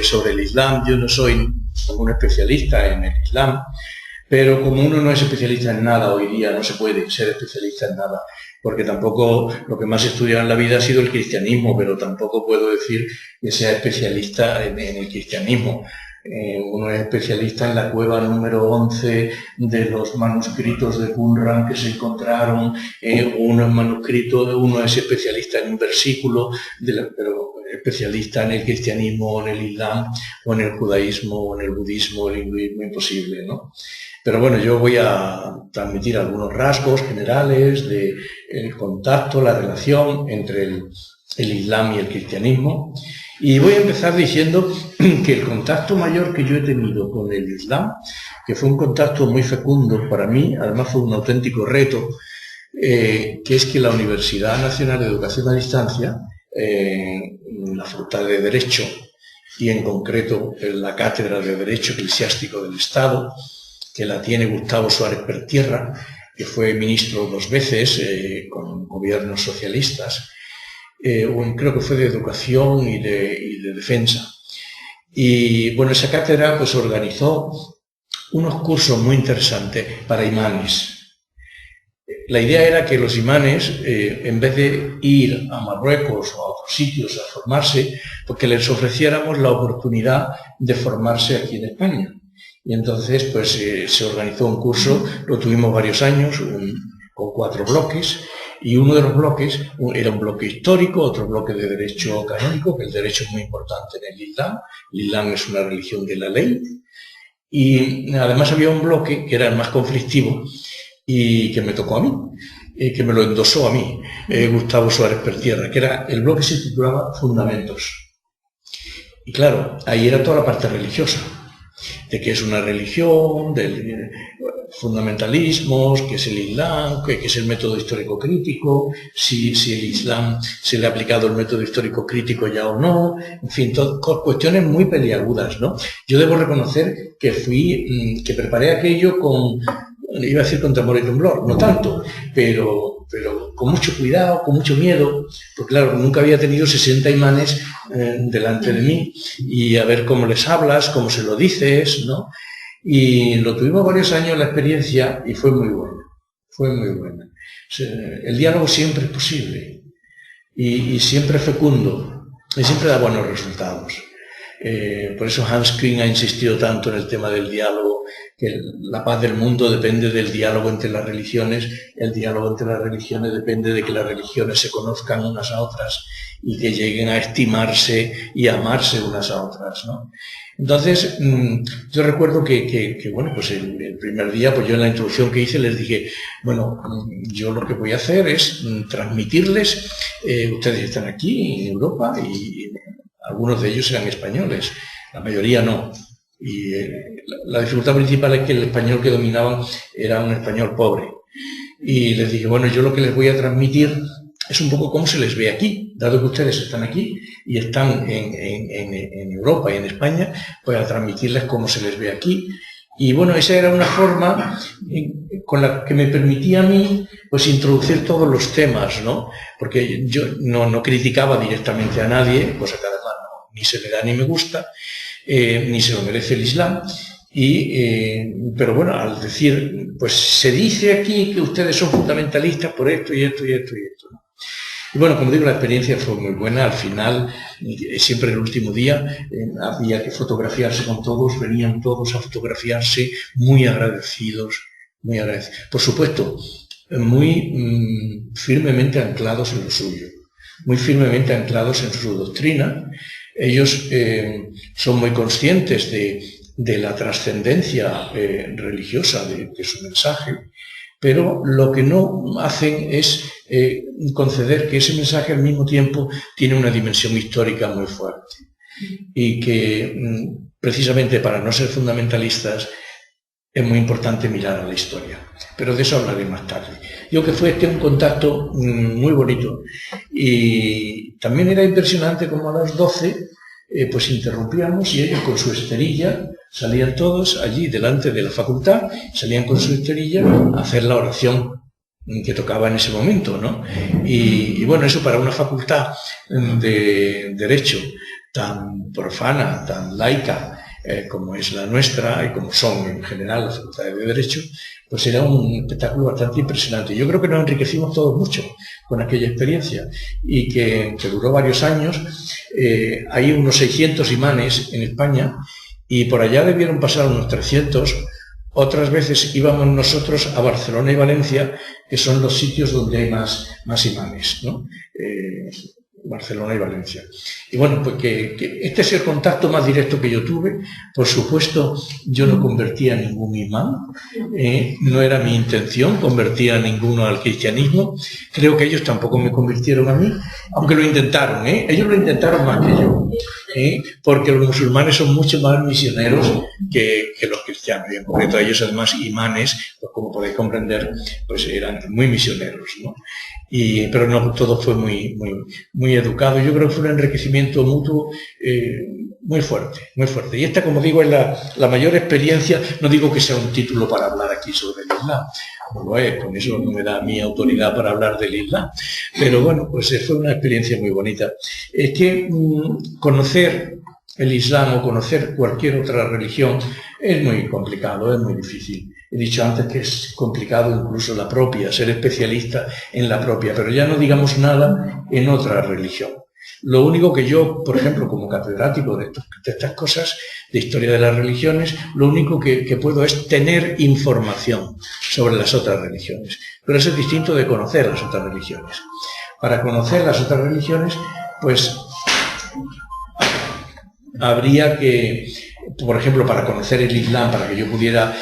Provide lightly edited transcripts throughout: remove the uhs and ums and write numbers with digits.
sobre el Islam. Yo no soy un especialista en el Islam, pero como uno no es especialista en nada hoy día, no se puede ser especialista en nada, porque tampoco lo que más he estudiado en la vida ha sido el cristianismo, pero tampoco puedo decir que sea especialista en el cristianismo. Uno es especialista en la cueva número 11 de los manuscritos de Qumran que se encontraron, uno es especialista en un versículo, pero especialista en el cristianismo, o en el Islam, o en el judaísmo, o en el budismo, o el hinduismo, imposible, ¿no? Pero bueno, yo voy a transmitir algunos rasgos generales del contacto, la relación entre el Islam y el cristianismo. Y voy a empezar diciendo que el contacto mayor que yo he tenido con el Islam, que fue un contacto muy fecundo para mí, además fue un auténtico reto, que es que la Universidad Nacional de Educación a Distancia, la Facultad de Derecho y en concreto la Cátedra de Derecho Eclesiástico del Estado, que la tiene Gustavo Suárez Pertierra, que fue ministro 2 veces con gobiernos socialistas, creo que fue de Educación y de Defensa. Y bueno, esa cátedra pues organizó unos cursos muy interesantes para imanes. La idea era que los imanes, en vez de ir a Marruecos o a otros sitios a formarse, pues que les ofreciéramos la oportunidad de formarse aquí en España. Y entonces pues se organizó un curso, lo tuvimos varios años, con 4 bloques, y uno de los bloques era un bloque histórico, otro bloque de derecho canónico, que el derecho es muy importante en el Islam. El Islam es una religión de la ley. Y además había un bloque que era el más conflictivo y que me tocó a mí, que me lo endosó a mí, Gustavo Suárez Pertierra, que era el bloque que se titulaba Fundamentos. Y claro, ahí era toda la parte religiosa, de qué es una religión, del fundamentalismos, qué es el Islam, qué es el método histórico crítico, si el Islam se le ha aplicado el método histórico crítico ya o no, en fin, cuestiones muy peliagudas, ¿no? Yo debo reconocer que preparé aquello iba a decir con temor y temblor, no tanto, pero con mucho cuidado, con mucho miedo, porque claro, nunca había tenido 60 imanes delante de mí, y a ver cómo les hablas, cómo se lo dices, ¿no? Y lo tuvimos varios años la experiencia y fue muy buena, fue muy buena. O sea, el diálogo siempre es posible y siempre es fecundo y siempre da buenos resultados. Por eso Hans Küng ha insistido tanto en el tema del diálogo, que la paz del mundo depende del diálogo entre las religiones, el diálogo entre las religiones depende de que las religiones se conozcan unas a otras y que lleguen a estimarse y a amarse unas a otras, ¿no? Entonces, yo recuerdo que bueno, pues el primer día, pues yo en la introducción que hice les dije, bueno, yo lo que voy a hacer es transmitirles, ustedes están aquí en Europa y algunos de ellos eran españoles, la mayoría no. Y la dificultad principal es que el español que dominaban era un español pobre. Y les dije, bueno, yo lo que les voy a transmitir es un poco cómo se les ve aquí, dado que ustedes están aquí y están en Europa y en España, pues a transmitirles cómo se les ve aquí. Y bueno, esa era una forma con la que me permitía a mí pues introducir todos los temas, ¿no? Porque yo no criticaba directamente a nadie, cosa que además ni se me da ni me gusta, ni se lo merece el Islam. Pero bueno, al decir, pues se dice aquí que ustedes son fundamentalistas por esto y esto y esto y esto, ¿no? Y bueno, como digo, la experiencia fue muy buena. Al final, siempre el último día, había que fotografiarse con todos, venían todos a fotografiarse muy agradecidos, muy agradecidos. Por supuesto, muy firmemente anclados en lo suyo, muy firmemente anclados en su doctrina. Ellos son muy conscientes de la trascendencia religiosa de su mensaje, pero lo que no hacen es conceder que ese mensaje al mismo tiempo tiene una dimensión histórica muy fuerte y que precisamente para no ser fundamentalistas es muy importante mirar a la historia, pero de eso hablaré más tarde. Yo que fue un contacto muy bonito y también era impresionante como a las 12 pues interrumpíamos y ellos con su esterilla salían todos allí delante de la facultad, salían con su esterilla a hacer la oración que tocaba en ese momento, ¿no? Y bueno, eso para una facultad de Derecho tan profana, tan laica, como es la nuestra y como son en general las facultades de Derecho, pues era un espectáculo bastante impresionante. Yo creo que nos enriquecimos todos mucho con aquella experiencia y que duró varios años. Hay unos 600 imanes en España y por allá debieron pasar unos 300. Otras veces íbamos nosotros a Barcelona y Valencia, que son los sitios donde hay más imanes, ¿no? Barcelona y Valencia. Y bueno, pues que este es el contacto más directo que yo tuve. Por supuesto, yo no convertía a ningún imán, no era mi intención convertir a ninguno al cristianismo. Creo que ellos tampoco me convirtieron a mí, aunque lo intentaron, ellos lo intentaron más que yo, porque los musulmanes son mucho más misioneros que los cristianos, y en concreto ellos además imanes, pues como podéis comprender, pues eran muy misioneros, ¿no? Pero no, todo fue muy educado. Yo creo que fue un enriquecimiento mutuo muy fuerte, muy fuerte. Y esta, como digo, es la mayor experiencia. No digo que sea un título para hablar aquí sobre el Islam, no lo es, con eso no me da mi autoridad para hablar del Islam. Pero bueno, pues fue una experiencia muy bonita. Es que conocer el Islam o conocer cualquier otra religión es muy complicado, es muy difícil. He dicho antes que es complicado incluso la propia, ser especialista en la propia, pero ya no digamos nada en otra religión. Lo único que yo, por ejemplo, como catedrático de estas cosas, de historia de las religiones, lo único que puedo es tener información sobre las otras religiones. Pero eso es distinto de conocer las otras religiones. Para conocer las otras religiones, pues habría que, por ejemplo, para conocer el Islam, para que yo pudiera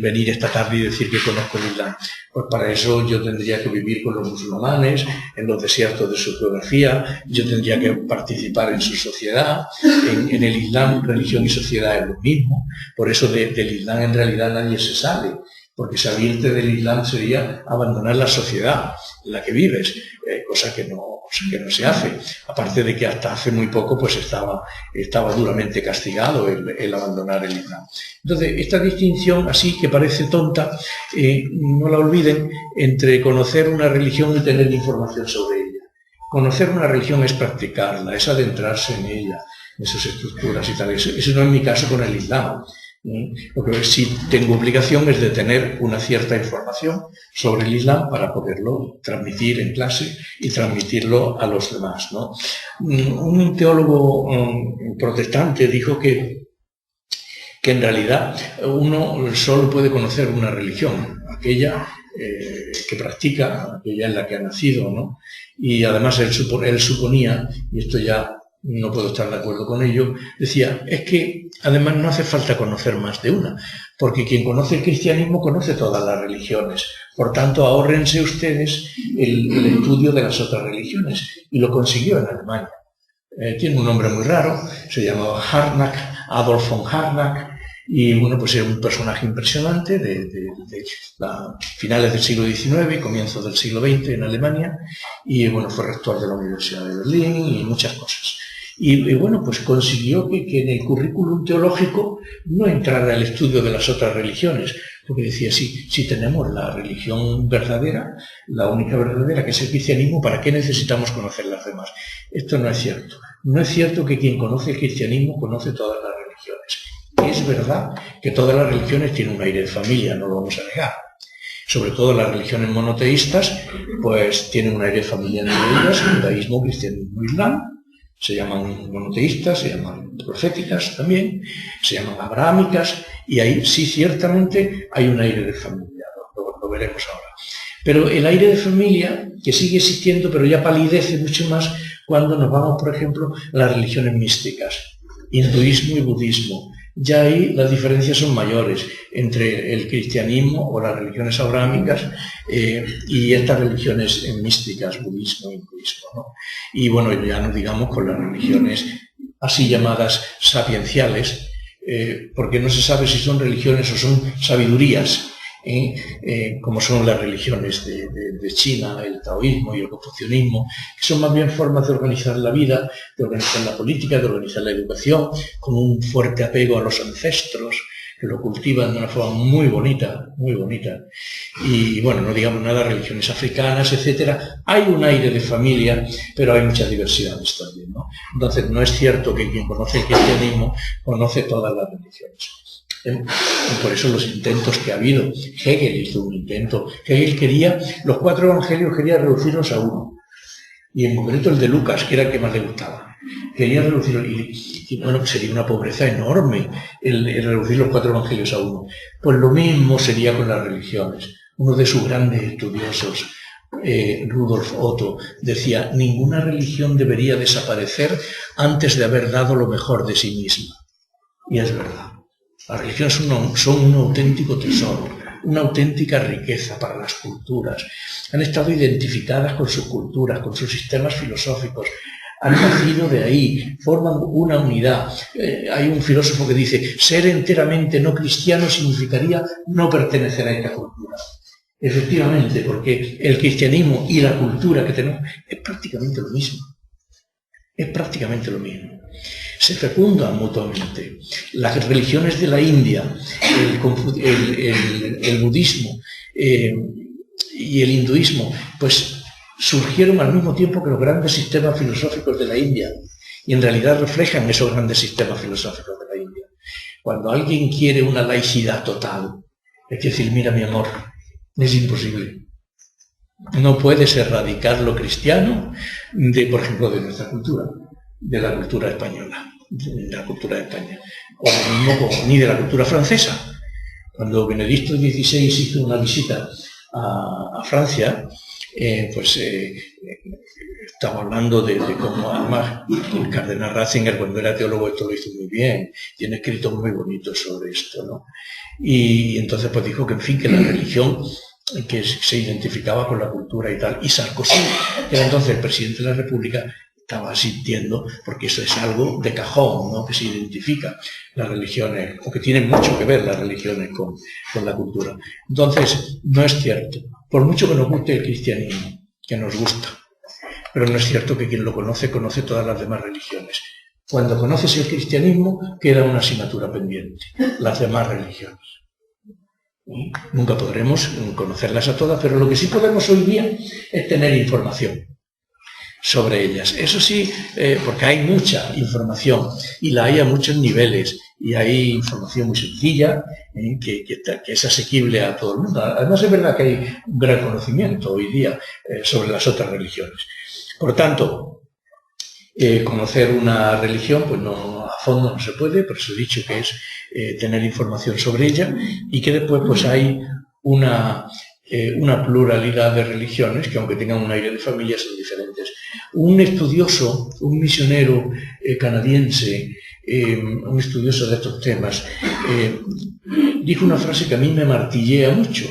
venir esta tarde y decir que conozco el Islam, pues para eso yo tendría que vivir con los musulmanes, en los desiertos de su geografía, yo tendría que participar en su sociedad. En el Islam, religión y sociedad es lo mismo, por eso del Islam en realidad nadie se sale, porque salirte del Islam sería abandonar la sociedad en la que vives, cosa que no se hace. Aparte de que hasta hace muy poco pues estaba duramente castigado el abandonar el Islam. Entonces, esta distinción, así que parece tonta, no la olviden, entre conocer una religión y tener información sobre ella. Conocer una religión es practicarla, es adentrarse en ella, en sus estructuras y tal. Eso no es mi caso con el Islam. Lo que sí tengo obligación es de tener una cierta información sobre el Islam para poderlo transmitir en clase y transmitirlo a los demás, ¿no? Un teólogo protestante dijo que en realidad uno solo puede conocer una religión, aquella que practica, aquella en la que ha nacido, ¿no? Y además él suponía, y esto ya no puedo estar de acuerdo con ello, decía, es que además no hace falta conocer más de una, porque quien conoce el cristianismo conoce todas las religiones. Por tanto, ahórrense ustedes el estudio de las otras religiones. Y lo consiguió en Alemania. Tiene un nombre muy raro, se llamaba Harnack, Adolf von Harnack, y bueno, pues era un personaje impresionante de finales del siglo XIX y comienzos del siglo XX en Alemania, y bueno, fue rector de la Universidad de Berlín y muchas cosas. Y bueno, pues consiguió que en el currículum teológico no entrara el estudio de las otras religiones, porque decía, si tenemos la religión verdadera, la única verdadera, que es el cristianismo, ¿para qué necesitamos conocer las demás? Esto no es cierto. No es cierto que quien conoce el cristianismo conoce todas las religiones. Es verdad que todas las religiones tienen un aire de familia, no lo vamos a negar. Sobre todo las religiones monoteístas, pues tienen un aire de familia entre ellas, judaísmo, cristianismo, islam. Se llaman monoteístas, se llaman proféticas también, se llaman abrahámicas, y ahí sí ciertamente hay un aire de familia, lo veremos ahora. Pero el aire de familia, que sigue existiendo, pero ya palidece mucho más cuando nos vamos, por ejemplo, a las religiones místicas, hinduismo y budismo. Ya ahí las diferencias son mayores entre el cristianismo o las religiones abrahámicas y estas religiones místicas, budismo e hinduismo, ¿no? Y bueno, ya no digamos con las religiones así llamadas sapienciales, porque no se sabe si son religiones o son sabidurías, como son las religiones de China, el taoísmo y el confucianismo, que son más bien formas de organizar la vida, de organizar la política, de organizar la educación, con un fuerte apego a los ancestros, que lo cultivan de una forma muy bonita, y bueno, no digamos nada, religiones africanas, etcétera. Hay un aire de familia, pero hay muchas diversidades también, ¿no? Entonces, no es cierto que quien conoce el cristianismo conoce todas las religiones. Por eso los intentos que ha habido. Hegel hizo un intento. Hegel quería, los 4 evangelios quería reducirlos a uno. Y en concreto el de Lucas, que era el que más le gustaba. Quería reducirlo, y bueno, sería una pobreza enorme el reducir los 4 evangelios a uno. Pues lo mismo sería con las religiones. Uno de sus grandes estudiosos, Rudolf Otto, decía: ninguna religión debería desaparecer antes de haber dado lo mejor de sí misma. Y es verdad. Las religiones son un auténtico tesoro, una auténtica riqueza para las culturas. Han estado identificadas con sus culturas, con sus sistemas filosóficos, han nacido de ahí, forman una unidad. Hay un filósofo que dice: ser enteramente no cristiano significaría no pertenecer a esta cultura. Efectivamente, porque el cristianismo y la cultura que tenemos es prácticamente lo mismo. Es prácticamente lo mismo. Se fecundan mutuamente. Las religiones de la India, el budismo y el hinduismo, pues surgieron al mismo tiempo que los grandes sistemas filosóficos de la India, y en realidad reflejan esos grandes sistemas filosóficos de la India. Cuando alguien quiere una laicidad total, es decir, mira mi amor, es imposible. No puedes erradicar lo cristiano por ejemplo, de nuestra cultura, de la cultura española, de la cultura de España, o ni de la cultura francesa. Cuando Benedicto XVI hizo una visita a Francia, estamos hablando de cómo, además, el cardenal Ratzinger, cuando era teólogo, esto lo hizo muy bien, tiene escritos muy bonitos sobre esto, ¿no? Y entonces pues dijo que, en fin, que la religión que se identificaba con la cultura y tal, y Sarkozy, que era entonces el presidente de la República, estaba asintiendo, porque eso es algo de cajón, ¿no? Que se identifica las religiones, o que tienen mucho que ver las religiones con la cultura. Entonces, no es cierto, por mucho que nos guste el cristianismo, que nos gusta, pero no es cierto que quien lo conoce todas las demás religiones. Cuando conoces el cristianismo, queda una asignatura pendiente, las demás religiones. Nunca podremos conocerlas a todas, pero lo que sí podemos hoy día es tener información sobre ellas. Eso sí, porque hay mucha información y la hay a muchos niveles, y hay información muy sencilla que es asequible a todo el mundo. Además es verdad que hay un gran conocimiento hoy día sobre las otras religiones. Por tanto, conocer una religión, pues no, a fondo no se puede, por eso he dicho que es tener información sobre ella, y que después pues hay una pluralidad de religiones que, aunque tengan un aire de familia, son diferentes. Un estudioso, un misionero canadiense, un estudioso de estos temas, dijo una frase que a mí me martillea mucho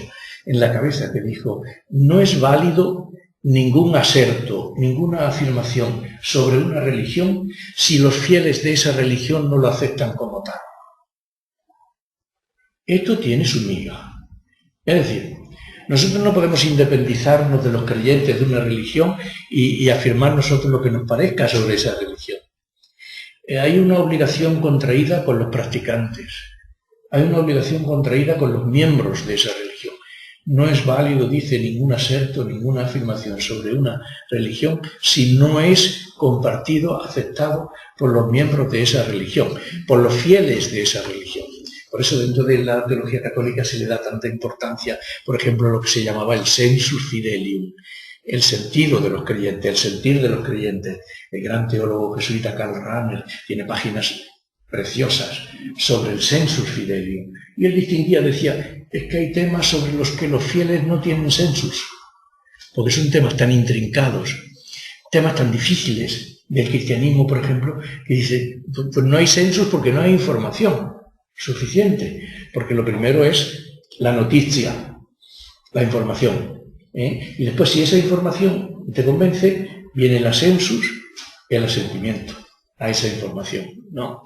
en la cabeza, que dijo: no es válido ningún aserto, ninguna afirmación sobre una religión si los fieles de esa religión no lo aceptan como tal. Esto tiene su miga. Es decir, nosotros no podemos independizarnos de los creyentes de una religión y afirmar nosotros lo que nos parezca sobre esa religión. Hay una obligación contraída con los practicantes, hay una obligación contraída con los miembros de esa religión. No es válido, dice, ningún aserto, ninguna afirmación sobre una religión si no es compartido, aceptado por los miembros de esa religión, por los fieles de esa religión. Por eso dentro de la teología católica se le da tanta importancia, por ejemplo, a lo que se llamaba el sensus fidelium, el sentido de los creyentes, el sentir de los creyentes. El gran teólogo jesuita Karl Rahner tiene páginas preciosas sobre el sensus fidelium. Y él distinguía, decía, es que hay temas sobre los que los fieles no tienen sensus, porque son temas tan intrincados, temas tan difíciles del cristianismo, por ejemplo, que dice, pues no hay sensus porque no hay información suficiente, porque lo primero es la noticia, la información, y después, si esa información te convence, viene la sensus, el asentimiento a esa información, ¿no?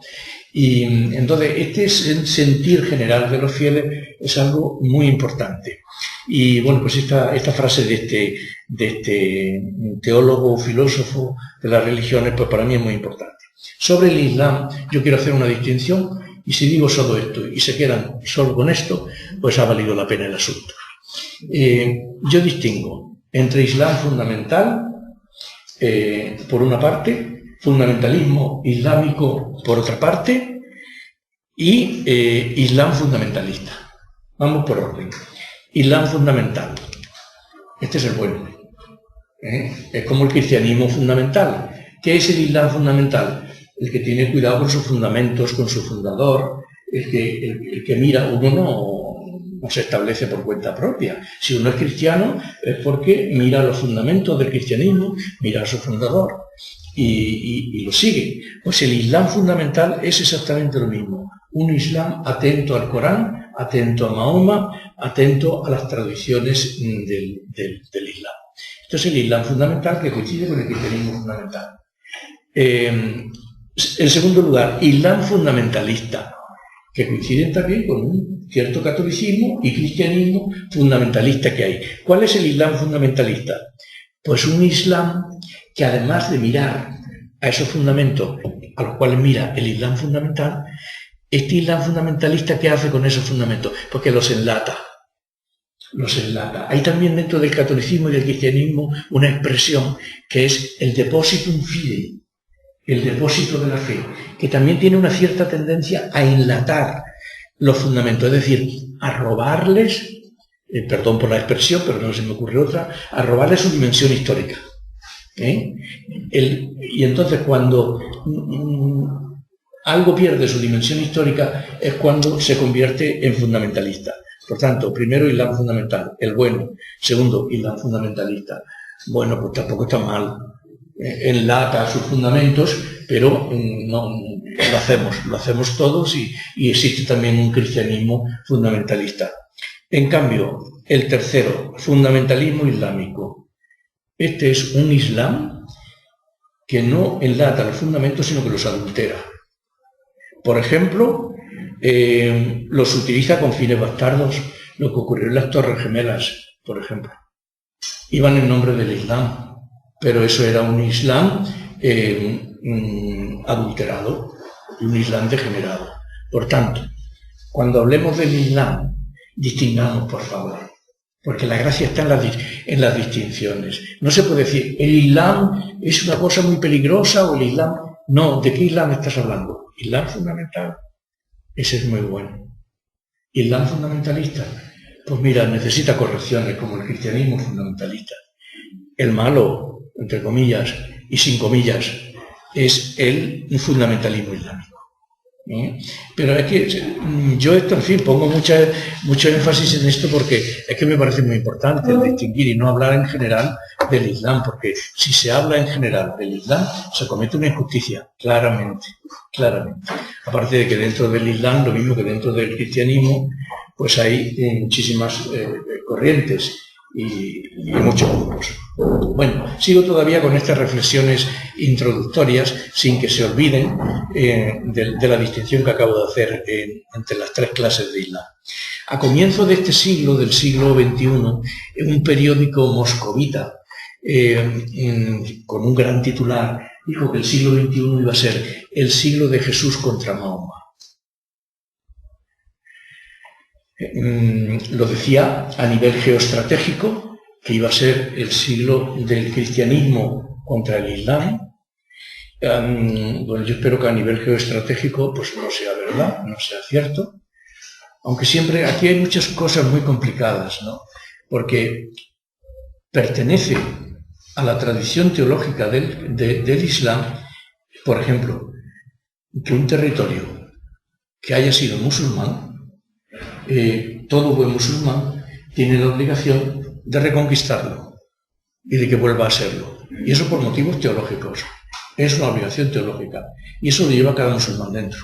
Y entonces este sentir general de los fieles es algo muy importante. Y bueno, pues esta frase de este teólogo, filósofo de las religiones, pues para mí es muy importante. Sobre el Islam yo quiero hacer una distinción Y si digo solo esto y se quedan solo con esto, pues ha valido la pena el asunto. Yo distingo entre Islam fundamental, por una parte, fundamentalismo islámico por otra parte, y Islam fundamentalista. Vamos por orden. Islam fundamental. Este es el bueno. Es como el cristianismo fundamental. ¿Qué es el Islam fundamental? El que tiene cuidado con sus fundamentos, con su fundador, el que mira, uno no se establece por cuenta propia. Si uno es cristiano es porque mira los fundamentos del cristianismo, mira a su fundador y lo sigue. Pues el Islam fundamental es exactamente lo mismo. Un Islam atento al Corán, atento a Mahoma, atento a las tradiciones del Islam. Esto es el Islam fundamental que coincide con el cristianismo fundamental. En segundo lugar, Islam fundamentalista, que coinciden también con un cierto catolicismo y cristianismo fundamentalista que hay. ¿Cuál es el Islam fundamentalista? Pues un Islam que además de mirar a esos fundamentos a los cuales mira el Islam fundamental, este Islam fundamentalista, ¿qué hace con esos fundamentos? Porque los enlata. Los enlata. Hay también dentro del catolicismo y del cristianismo una expresión que es el depositum fidei, el depósito de la fe, que también tiene una cierta tendencia a enlatar los fundamentos, es decir, a robarles, perdón por la expresión, pero no se me ocurre otra, a robarles su dimensión histórica. Y entonces cuando algo pierde su dimensión histórica es cuando se convierte en fundamentalista. Por tanto, primero Islam fundamental, el bueno. Segundo, Islam fundamentalista. Bueno, pues tampoco está mal. Enlata sus fundamentos, pero no, lo hacemos todos y existe también un cristianismo fundamentalista. En cambio, el tercero, fundamentalismo islámico. Este es un Islam que no enlata los fundamentos, sino que los adultera. Por ejemplo, los utiliza con fines bastardos, lo que ocurrió en las Torres Gemelas, por ejemplo. Iban en nombre del Islam, pero eso era un Islam adulterado, un Islam degenerado. Por tanto, cuando hablemos del Islam, distingamos, por favor, porque la gracia está en las distinciones. No se puede decir, el Islam es una cosa muy peligrosa o el Islam... No, ¿de qué Islam estás hablando? Islam fundamental, ese es muy bueno. Islam fundamentalista, pues mira, necesita correcciones como el cristianismo fundamentalista. El malo, entre comillas y sin comillas, es el fundamentalismo islámico. Pero es que yo esto, en fin, pongo mucho énfasis en esto porque es que me parece muy importante el distinguir y no hablar en general del Islam, porque si se habla en general del Islam se comete una injusticia, claramente. Aparte de que dentro del Islam, lo mismo que dentro del cristianismo, pues hay muchísimas corrientes y muchos grupos. Bueno, sigo todavía con estas reflexiones introductorias sin que se olviden de la distinción que acabo de hacer entre las tres clases de Islam. A comienzo de este siglo, del siglo XXI, un periódico moscovita con un gran titular dijo que el siglo XXI iba a ser el siglo de Jesús contra Mahoma. Lo decía a nivel geoestratégico, que iba a ser el siglo del cristianismo contra el Islam. Bueno, yo espero que a nivel geoestratégico pues no sea verdad, no sea cierto, aunque siempre aquí hay muchas cosas muy complicadas, ¿no? Porque pertenece a la tradición teológica del Islam, por ejemplo, que un territorio que haya sido musulmán, todo buen musulmán tiene la obligación de reconquistarlo y de que vuelva a serlo. Y eso por motivos teológicos. Es una obligación teológica. Y eso lo lleva cada musulmán dentro.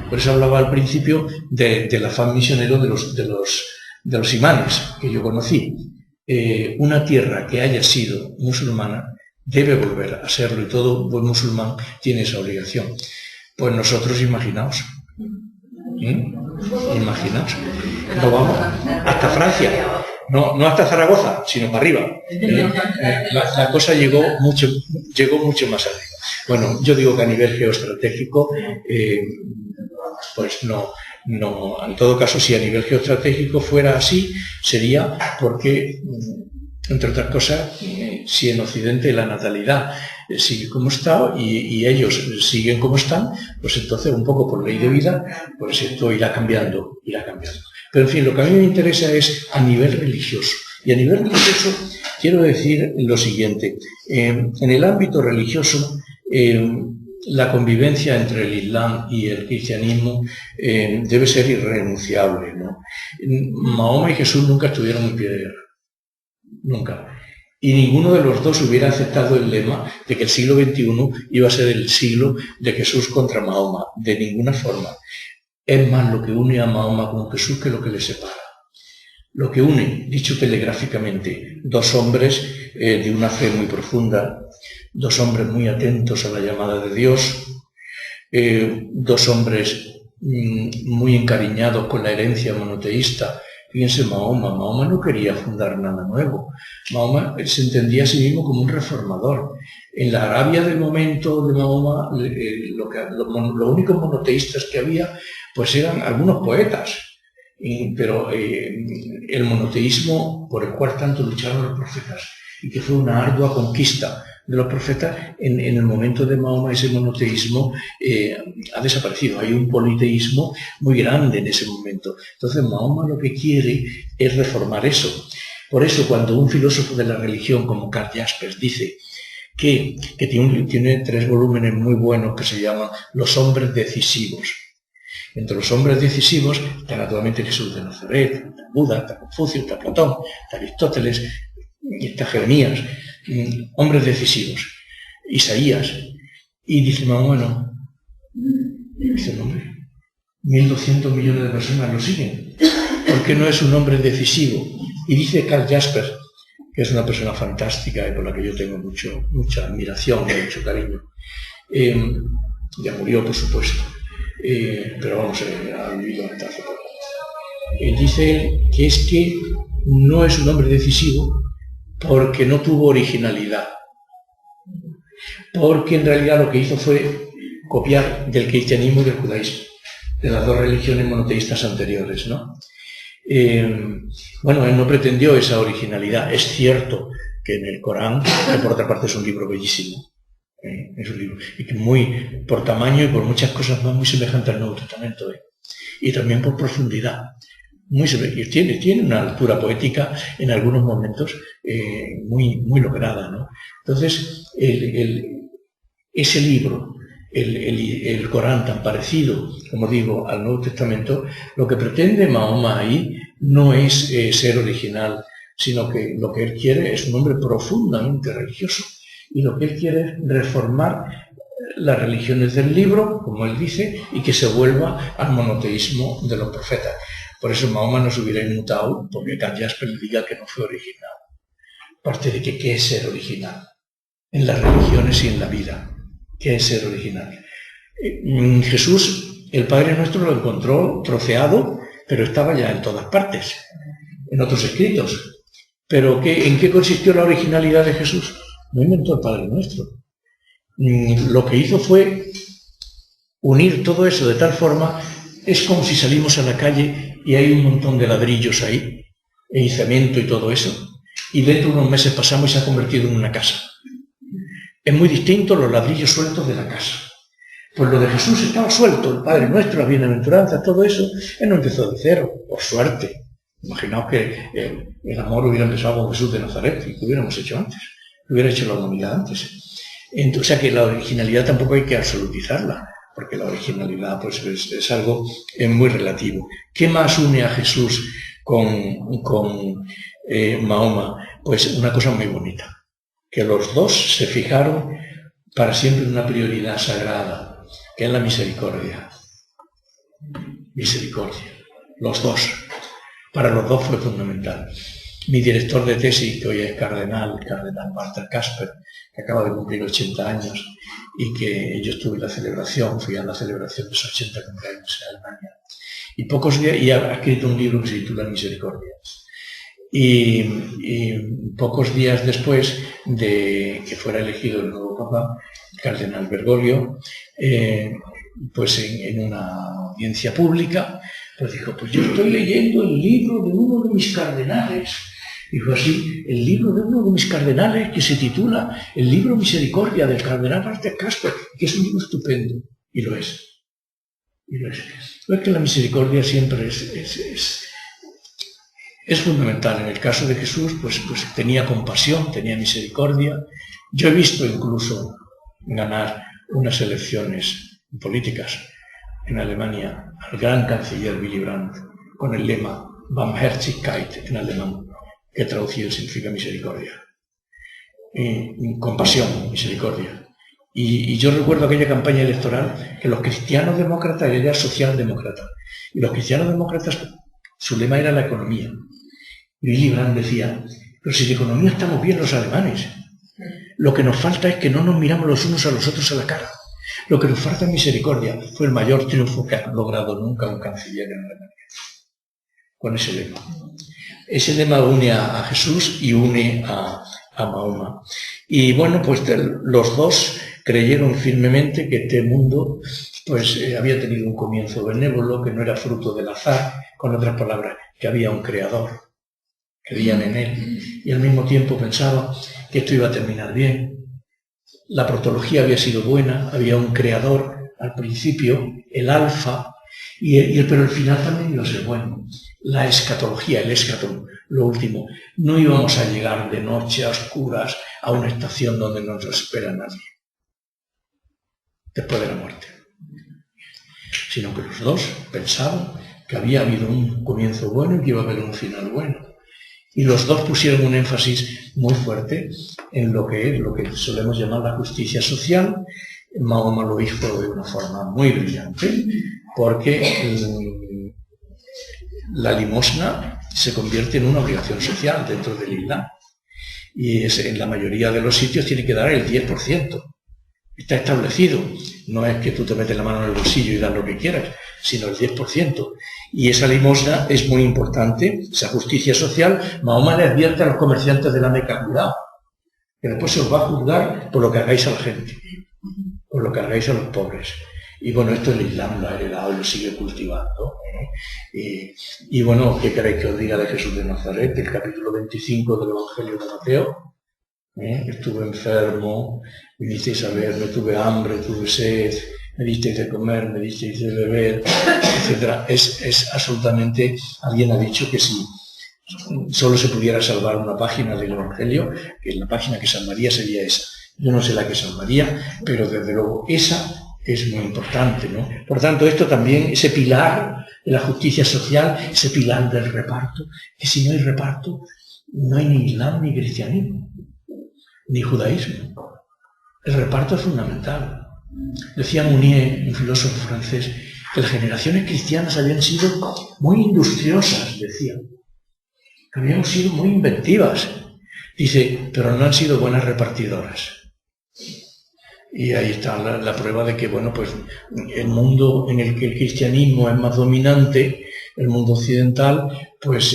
Por eso hablaba al principio del afán misionero de los imanes que yo conocí. Una tierra que haya sido musulmana debe volver a serlo y todo buen musulmán tiene esa obligación. Pues nosotros imaginaos. Imaginaos. Nos vamos hasta Francia. No hasta Zaragoza, sino para arriba. La cosa llegó mucho más arriba. Bueno, yo digo que a nivel geoestratégico pues no. En todo caso, si a nivel geoestratégico fuera así, sería porque, entre otras cosas, si en Occidente la natalidad sigue como está y ellos siguen como están, pues entonces un poco por ley de vida, pues esto irá cambiando. Pero en fin, lo que a mí me interesa es a nivel religioso. Y a nivel religioso quiero decir lo siguiente. En el ámbito religioso, la convivencia entre el Islam y el cristianismo debe ser irrenunciable, ¿no? Mahoma y Jesús nunca estuvieron en pie de guerra. Nunca. Y ninguno de los dos hubiera aceptado el lema de que el siglo XXI iba a ser el siglo de Jesús contra Mahoma. De ninguna forma. Es más lo que une a Mahoma con Jesús que lo que le separa. Lo que une, dicho telegráficamente, dos hombres de una fe muy profunda, dos hombres muy atentos a la llamada de Dios, dos hombres muy encariñados con la herencia monoteísta. Fíjense, Mahoma no quería fundar nada nuevo. Mahoma se entendía a sí mismo como un reformador. En la Arabia del momento de Mahoma, los únicos monoteístas que había, pues eran algunos poetas. Pero el monoteísmo por el cual tanto lucharon los profetas y que fue una ardua conquista de los profetas, en el momento de Mahoma ese monoteísmo ha desaparecido. Hay un politeísmo muy grande en ese momento. Entonces Mahoma lo que quiere es reformar eso. Por eso cuando un filósofo de la religión como Karl Jaspers dice que tiene 3 volúmenes muy buenos que se llaman Los hombres decisivos. Entre los hombres decisivos está naturalmente Jesús de Nazaret, está Buda, está Confucio, está Platón, está Aristóteles, está Jeremías, hombres decisivos, Isaías. Y dice Mahoma, dice el hombre, 1.200 millones de personas lo siguen. ¿Por qué no es un hombre decisivo? Y dice Karl Jaspers, que es una persona fantástica y por la que yo tengo mucha admiración y mucho cariño. Ya murió, por supuesto. Pero vamos, ha vivido hasta hace poco. Dice que es que no es un hombre decisivo porque no tuvo originalidad, porque en realidad lo que hizo fue copiar del cristianismo y del judaísmo, de las 2 religiones monoteístas anteriores, ¿no? Bueno, él no pretendió esa originalidad. Es cierto que en el Corán, que por otra parte es un libro bellísimo, es un libro, y que muy, por tamaño y por muchas cosas más, muy semejante al Nuevo Testamento, y también por profundidad. Y tiene una altura poética en algunos momentos muy lograda, ¿no? Entonces, ese libro, el Corán tan parecido, como digo, al Nuevo Testamento, lo que pretende Mahoma ahí no es ser original, sino que lo que él quiere es un hombre profundamente religioso. Y lo que él quiere es reformar las religiones del libro, como él dice, y que se vuelva al monoteísmo de los profetas. Por eso Mahoma no se hubiera inmutado, porque Karl Jaspers le diga que no fue original. Aparte de que, ¿qué es ser original? En las religiones y en la vida. ¿Qué es ser original? Jesús, el Padre Nuestro, lo encontró troceado, pero estaba ya en todas partes, en otros escritos. Pero ¿en qué consistió la originalidad de Jesús? No inventó el Padre Nuestro. Lo que hizo fue unir todo eso de tal forma, es como si salimos a la calle y hay un montón de ladrillos ahí, y cemento y todo eso, y dentro de unos meses pasamos y se ha convertido en una casa. Es muy distinto los ladrillos sueltos de la casa. Pues lo de Jesús estaba suelto, el Padre Nuestro, las bienaventuranzas, todo eso, él no empezó de cero, por suerte. Imaginaos que el amor hubiera empezado con Jesús de Nazaret, y que hubiéramos hecho antes. Hubiera hecho la humanidad antes. Entonces, o sea que la originalidad tampoco hay que absolutizarla, porque la originalidad pues, es algo muy relativo. ¿Qué más une a Jesús con Mahoma? Pues una cosa muy bonita, que los dos se fijaron para siempre en una prioridad sagrada, que es la misericordia. Misericordia. Los dos. Para los dos fue fundamental. Mi director de tesis, que hoy es cardenal Walter Kasper, que acaba de cumplir 80 años y que yo estuve en la celebración, fui a la celebración de sus 80 cumpleaños en Alemania. Y pocos días, y ha escrito un libro que se titula Misericordia. Y pocos días después de que fuera elegido el nuevo Papa, el cardenal Bergoglio, pues en una audiencia pública, pues dijo, pues yo estoy leyendo el libro de uno de mis cardenales. Dijo así, el libro de uno de mis cardenales que se titula El libro Misericordia del cardenal Walter Kasper, que es un libro estupendo, y lo es. Y lo es. Es que la misericordia siempre es fundamental. En el caso de Jesús, pues tenía compasión, tenía misericordia. Yo he visto incluso ganar unas elecciones políticas en Alemania al gran canciller Willy Brandt con el lema Barmherzigkeit en alemán, que traducido significa misericordia. Compasión, misericordia. Y yo recuerdo aquella campaña electoral que los cristianos demócratas, él era socialdemócrata, y los cristianos demócratas, su lema era la economía. Y Willy Brandt decía, pero si de economía estamos bien los alemanes, lo que nos falta es que no nos miramos los unos a los otros a la cara. Lo que nos falta es misericordia. Fue el mayor triunfo que ha logrado nunca un canciller en Alemania. Con ese lema. Ese lema une a Jesús y une a Mahoma. Y bueno, pues los dos creyeron firmemente que este mundo pues había tenido un comienzo benévolo, que no era fruto del azar, con otras palabras, que había un creador. Creían en él. Y al mismo tiempo pensaban que esto iba a terminar bien. La protología había sido buena, había un creador al principio, el alfa, pero el final también iba a ser bueno. La escatología, el escatón, lo último. No íbamos a llegar de noche a oscuras a una estación donde no nos espera nadie, después de la muerte. Sino que los dos pensaban que había habido un comienzo bueno y que iba a haber un final bueno. Y los dos pusieron un énfasis muy fuerte en lo que solemos llamar la justicia social. Mahoma lo hizo de una forma muy brillante, porque la limosna se convierte en una obligación social dentro del Islam. Y en la mayoría de los sitios tiene que dar el 10%. Está establecido. No es que tú te metes la mano en el bolsillo y das lo que quieras, sino el 10%. Y esa limosna es muy importante, esa justicia social. Mahoma le advierte a los comerciantes de la Meca, cuidado, que después se os va a juzgar por lo que hagáis a la gente, por lo que hagáis a los pobres. Y bueno, esto el Islam lo ha heredado y lo sigue cultivando. Y bueno, ¿qué queréis que os diga de Jesús de Nazaret? El capítulo 25 del Evangelio de Mateo. Estuve enfermo, vinisteis a verme, tuve hambre, tuve sed, me disteis de comer, me disteis de beber, etc. Es absolutamente, alguien ha dicho que si solo se pudiera salvar una página del Evangelio, que la página que salvaría sería esa. Yo no sé la que salvaría, pero desde luego esa es muy importante, ¿no? Por tanto, esto también, ese pilar de la justicia social, ese pilar del reparto, que si no hay reparto, no hay ni Islam ni cristianismo, ni judaísmo. El reparto es fundamental. Decía Mounier, un filósofo francés, que las generaciones cristianas habían sido muy industriosas, decía. Que habían sido muy inventivas. Dice, pero no han sido buenas repartidoras. Y ahí está la prueba de que, bueno, pues el mundo en el que el cristianismo es más dominante, el mundo occidental, pues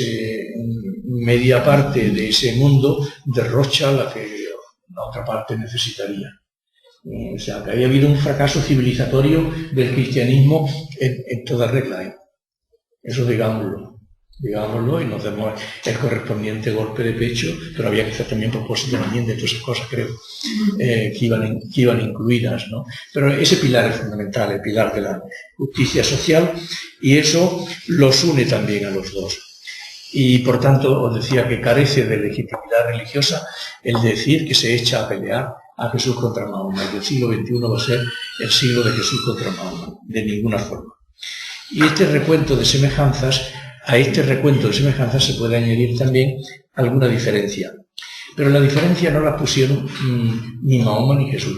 media parte de ese mundo derrocha la que la otra parte necesitaría. O sea, que había habido un fracaso civilizatorio del cristianismo en toda regla. Eso digámoslo y nos demos el correspondiente golpe de pecho, pero había que hacer también propósito también de todas esas cosas, creo, que iban incluidas, ¿no? Pero ese pilar es fundamental, el pilar de la justicia social, y eso los une también a los dos. Y por tanto os decía que carece de legitimidad religiosa el decir que se echa a pelear a Jesús contra Mahoma, y el siglo XXI va a ser el siglo de Jesús contra Mahoma, de ninguna forma. Y este recuento de semejanzas, a este recuento de semejanzas se puede añadir también alguna diferencia. Pero la diferencia no la pusieron ni Mahoma ni Jesús.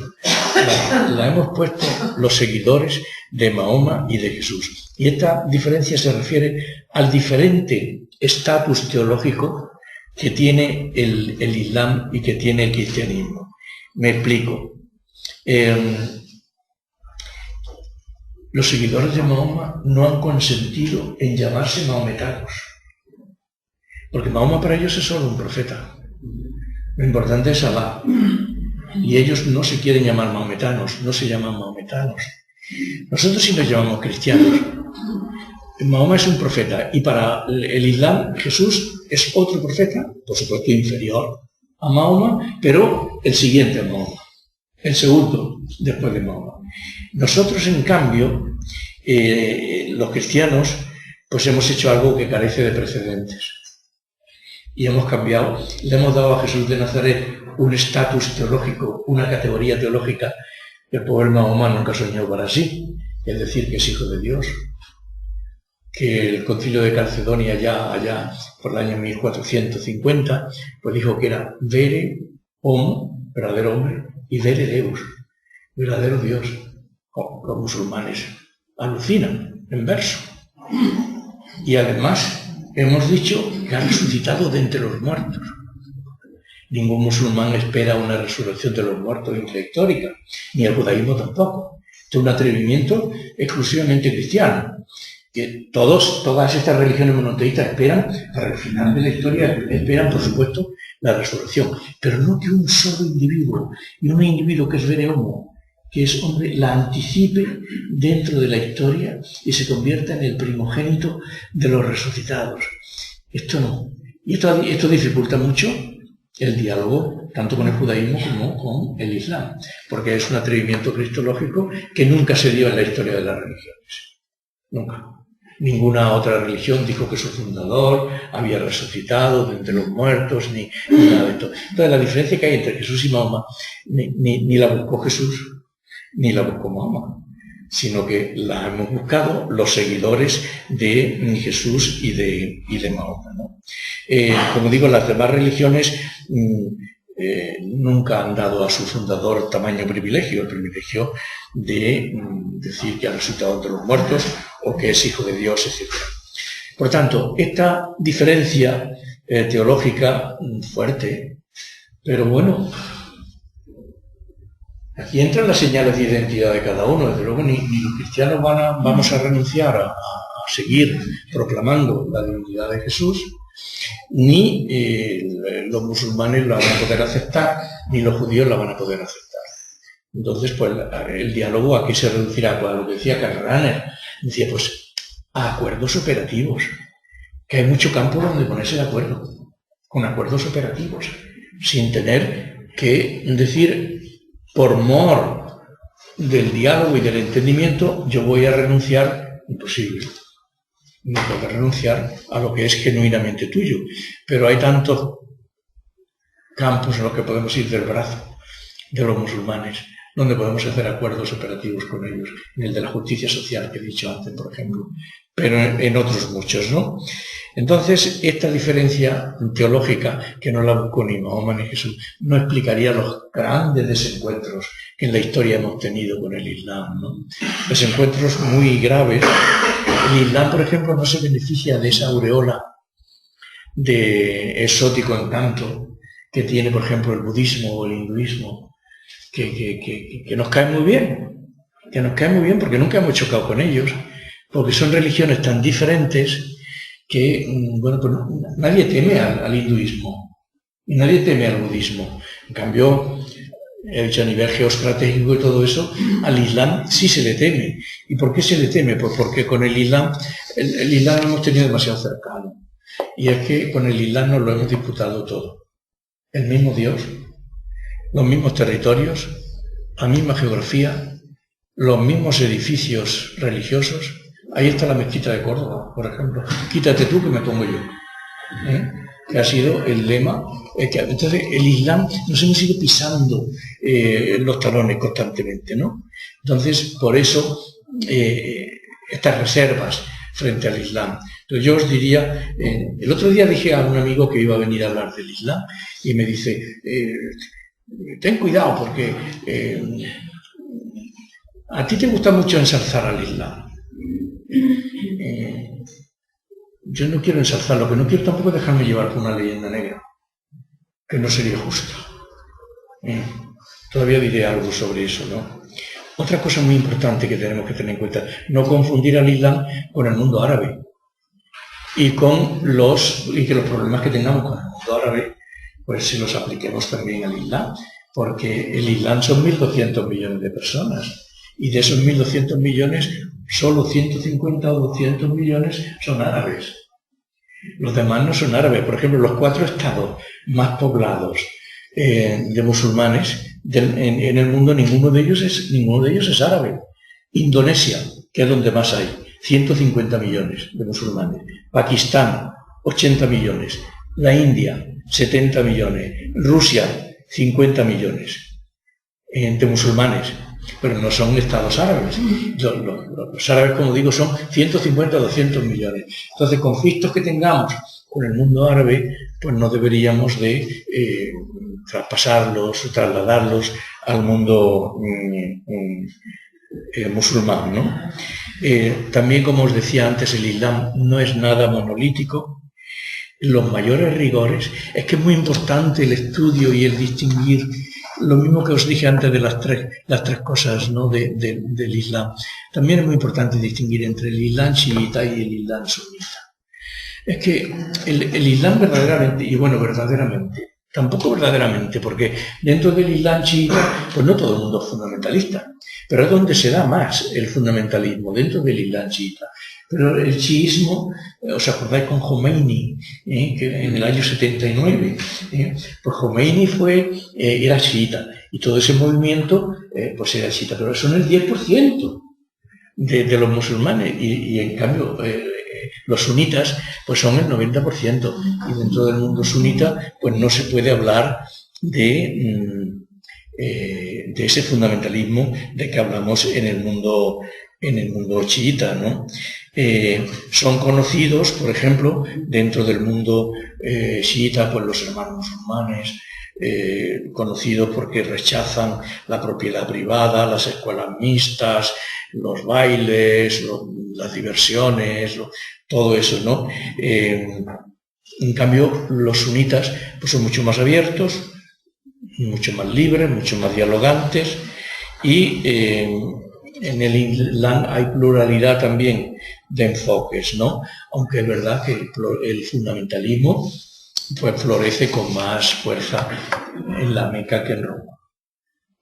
La hemos puesto los seguidores de Mahoma y de Jesús. Y esta diferencia se refiere al diferente estatus teológico que tiene el Islam y que tiene el cristianismo. Me explico. Los seguidores de Mahoma no han consentido en llamarse mahometanos, porque Mahoma para ellos es solo un profeta. Lo importante es Alá. Y ellos no se quieren llamar mahometanos, no se llaman mahometanos. Nosotros sí nos llamamos cristianos. Mahoma es un profeta y para el Islam Jesús es otro profeta, por supuesto inferior a Mahoma, pero el siguiente a Mahoma, el segundo después de Mahoma. Nosotros, en cambio, los cristianos, pues hemos hecho algo que carece de precedentes. Y hemos cambiado, le hemos dado a Jesús de Nazaret un estatus teológico, una categoría teológica que el pobre Mahoma nunca soñó para sí, es decir, que es hijo de Dios. Que el concilio de Calcedonia allá por el año 1450, pues dijo que era vere homo, verdadero hombre, y vere Deus, verdadero Dios. Los musulmanes alucinan en verso. Y además hemos dicho que ha resucitado de entre los muertos. Ningún musulmán espera una resurrección de los muertos intrahistórica, ni el judaísmo tampoco. Esto es un atrevimiento exclusivamente cristiano. Que todas estas religiones monoteístas esperan, para el final de la historia, esperan, por supuesto, la resurrección. Pero no que un solo individuo, y un individuo que es vere homo, que es hombre, la anticipe dentro de la historia y se convierta en el primogénito de los resucitados. Esto no. Y esto dificulta mucho el diálogo, tanto con el judaísmo como con el islam, porque es un atrevimiento cristológico que nunca se dio en la historia de las religiones. Nunca. Ninguna otra religión dijo que su fundador había resucitado de entre los muertos, ni nada de esto. Entonces, la diferencia que hay entre Jesús y Mahoma ni la buscó Jesús, ni la buscó Mahoma, sino que la hemos buscado los seguidores de Jesús y de Mahoma, ¿no? Como digo, las demás religiones nunca han dado a su fundador tamaño privilegio, el privilegio de decir que ha resucitado entre los muertos o que es hijo de Dios, etc. Por tanto, esta diferencia teológica fuerte, pero bueno, aquí entran las señales de identidad de cada uno. Desde luego ni los cristianos vamos a renunciar a seguir proclamando la divinidad de Jesús, ni los musulmanes la van a poder aceptar, ni los judíos la van a poder aceptar. Entonces, pues el diálogo aquí se reducirá a lo que decía Karl Rahner. Decía, pues, a acuerdos operativos, que hay mucho campo donde ponerse de acuerdo, con acuerdos operativos, sin tener que decir, por mor del diálogo y del entendimiento, yo voy a renunciar, imposible. No puedo renunciar a lo que es genuinamente tuyo, pero hay tantos campos en los que podemos ir del brazo de los musulmanes, donde podemos hacer acuerdos operativos con ellos, en el de la justicia social que he dicho antes, por ejemplo, pero en otros muchos, ¿no? Entonces, esta diferencia teológica, que no la buscó ni Mahoma ni Jesús, no explicaría los grandes desencuentros que en la historia hemos tenido con el Islam, ¿no? Desencuentros muy graves. El Islam, por ejemplo, no se beneficia de esa aureola de exótico encanto que tiene, por ejemplo, el budismo o el hinduismo, que nos cae muy bien, porque nunca hemos chocado con ellos, porque son religiones tan diferentes que, bueno, pues nadie teme al hinduismo y nadie teme al budismo. En cambio, he dicho a nivel geoestratégico y todo eso, al Islam sí se le teme. ¿Y por qué se le teme? Pues porque con el Islam lo hemos tenido demasiado cercano. Y es que con el Islam nos lo hemos disputado todo. El mismo Dios, los mismos territorios, la misma geografía, los mismos edificios religiosos. Ahí está la mezquita de Córdoba, por ejemplo. Quítate tú que me pongo yo. Que ha sido el lema. Entonces, el Islam nos hemos ido pisando los talones constantemente, ¿no? Entonces, por eso, estas reservas frente al Islam. Entonces, yo os diría, el otro día dije a un amigo que iba a venir a hablar del Islam y me dice, ten cuidado porque a ti te gusta mucho ensalzar al Islam. Yo no quiero ensalzar, lo que no quiero tampoco es dejarme llevar por una leyenda negra, que no sería justa. Todavía diré algo sobre eso, ¿no? Otra cosa muy importante que tenemos que tener en cuenta, no confundir al Islam con el mundo árabe y que los problemas que tengamos con el mundo árabe, pues se los apliquemos también al Islam, porque el Islam son 1.200 millones de personas Y de esos 1.200 millones, solo 150 o 200 millones son árabes. Los demás no son árabes. Por ejemplo, los 4 estados más poblados de musulmanes en el mundo, ninguno de ellos es árabe. Indonesia, que es donde más hay, 150 millones de musulmanes. Pakistán, 80 millones. La India, 70 millones. Rusia, 50 millones de musulmanes. Pero no son estados árabes. Los árabes, como digo, son 150 o 200 millones. Entonces, conflictos que tengamos con el mundo árabe, pues no deberíamos de trasladarlos al mundo musulmán, ¿no? También, como os decía antes, el Islam no es nada monolítico. Los mayores rigores, es que es muy importante el estudio y el distinguir, lo mismo que os dije antes de las tres cosas, ¿no? del Islam. También es muy importante distinguir entre el Islam chiita y el Islam sunita. Es que el Islam verdaderamente, y bueno, verdaderamente, tampoco verdaderamente, porque dentro del Islam chiita, pues no todo el mundo es fundamentalista, pero es donde se da más el fundamentalismo, dentro del Islam chiita. Pero el chiismo, ¿os acordáis con Jomeini, que en el año 79? Pues Jomeini era chiita, y todo ese movimiento pues era chiita, pero son el 10% de los musulmanes, y en cambio los sunitas pues son el 90%, y dentro del mundo sunita pues no se puede hablar de ese fundamentalismo de que hablamos en el mundo chiita, ¿no? Son conocidos, por ejemplo, dentro del mundo chiita, pues los hermanos musulmanes, conocidos porque rechazan la propiedad privada, las escuelas mixtas, los bailes, las diversiones, todo eso, ¿no? En cambio, los sunitas pues son mucho más abiertos, mucho más libres, mucho más dialogantes, y en el Islam hay pluralidad también de enfoques, ¿no? Aunque es verdad que el fundamentalismo pues florece con más fuerza en la Meca que en Roma.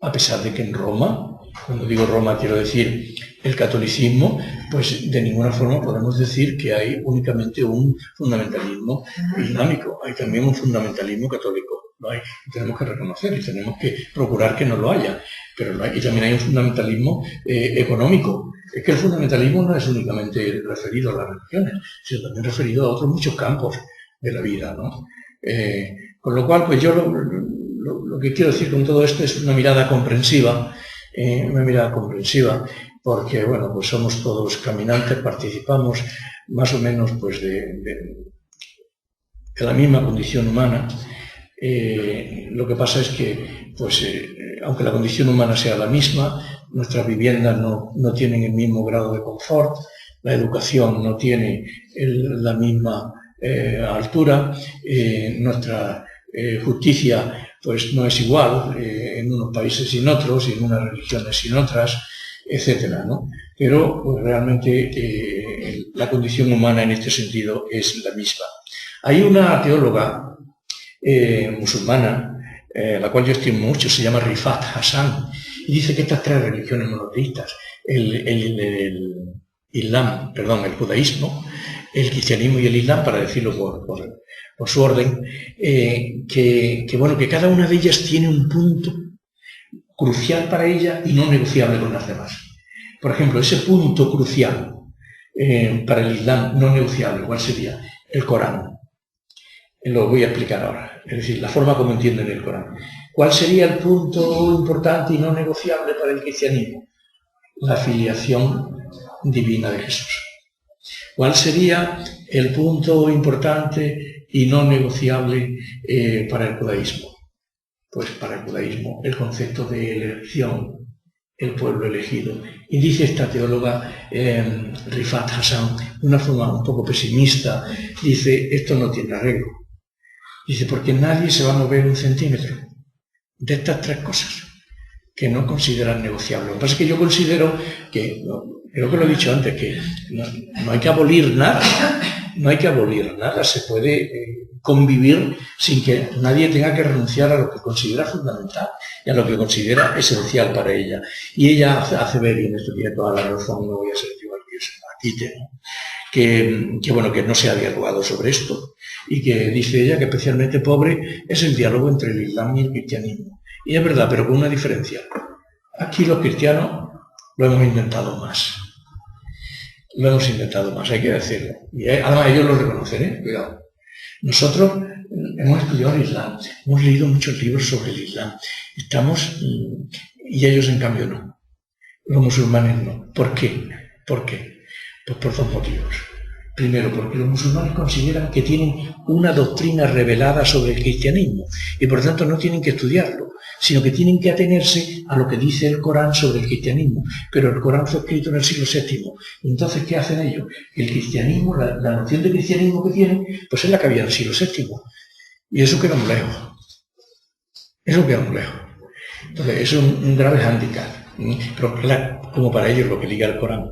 A pesar de que en Roma, cuando digo Roma quiero decir el catolicismo, pues de ninguna forma podemos decir que hay únicamente un fundamentalismo islámico, hay también un fundamentalismo católico. Lo hay, y tenemos que reconocer y tenemos que procurar que no lo haya, pero y también hay un fundamentalismo económico. Es que el fundamentalismo no es únicamente referido a las religiones, sino también referido a otros muchos campos de la vida, ¿no? Con lo cual, pues yo lo que quiero decir con todo esto es una mirada comprensiva, porque, bueno, pues somos todos caminantes, participamos más o menos pues de la misma condición humana. Lo que pasa es que, pues, aunque la condición humana sea la misma, nuestras viviendas no tienen el mismo grado de confort, la educación no tiene la misma altura, nuestra justicia pues no es igual en unos países y en otros, y en unas religiones y en otras, etcétera, ¿no? Pero pues, realmente la condición humana en este sentido es la misma. Hay una teóloga musulmana, la cual yo estimo mucho, se llama Rifat Hassan, y dice que estas tres religiones monoteístas, el judaísmo, el cristianismo y el islam, para decirlo por su orden, que cada una de ellas tiene un punto crucial para ella y no negociable con las demás. Por ejemplo, ese punto crucial para el islam no negociable, ¿cuál sería? El Corán. Lo voy a explicar ahora, es decir, la forma como entienden el Corán. ¿Cuál sería el punto importante y no negociable para el cristianismo? La filiación divina de Jesús. ¿Cuál sería el punto importante y no negociable para el judaísmo? Pues para el judaísmo el concepto de elección, el pueblo elegido. Y dice esta teóloga Rifat Hassan, de una forma un poco pesimista, dice, esto no tiene arreglo. Dice, porque nadie se va a mover un centímetro de estas tres cosas que no consideran negociables. Lo que pasa es que yo considero que, creo que lo he dicho antes, que no hay que abolir nada, no hay que abolir nada, se puede convivir sin que nadie tenga que renunciar a lo que considera fundamental y a lo que considera esencial para ella. Y ella hace ver, y en esto tiene toda la razón, no voy a ser igual que Quite, ¿no? Que no se ha dialogado sobre esto, y que dice ella que especialmente pobre es el diálogo entre el Islam y el cristianismo. Y es verdad, pero con una diferencia. Aquí los cristianos lo hemos intentado más. Lo hemos intentado más, hay que decirlo. Y además ellos lo reconocen, cuidado. Nosotros hemos estudiado el Islam, hemos leído muchos libros sobre el Islam. Y ellos en cambio no. Los musulmanes no. ¿Por qué? ¿Por qué? Pues por dos motivos. Primero, porque los musulmanes consideran que tienen una doctrina revelada sobre el cristianismo y por tanto no tienen que estudiarlo, sino que tienen que atenerse a lo que dice el Corán sobre el cristianismo. Pero el Corán fue escrito en el siglo VII. Entonces, ¿qué hacen ellos? El cristianismo, la noción de cristianismo que tienen, pues es la que había en el siglo VII. Y eso queda muy lejos. Eso queda muy lejos. Entonces, eso es un grave hándicap. Pero como para ellos lo que diga el Corán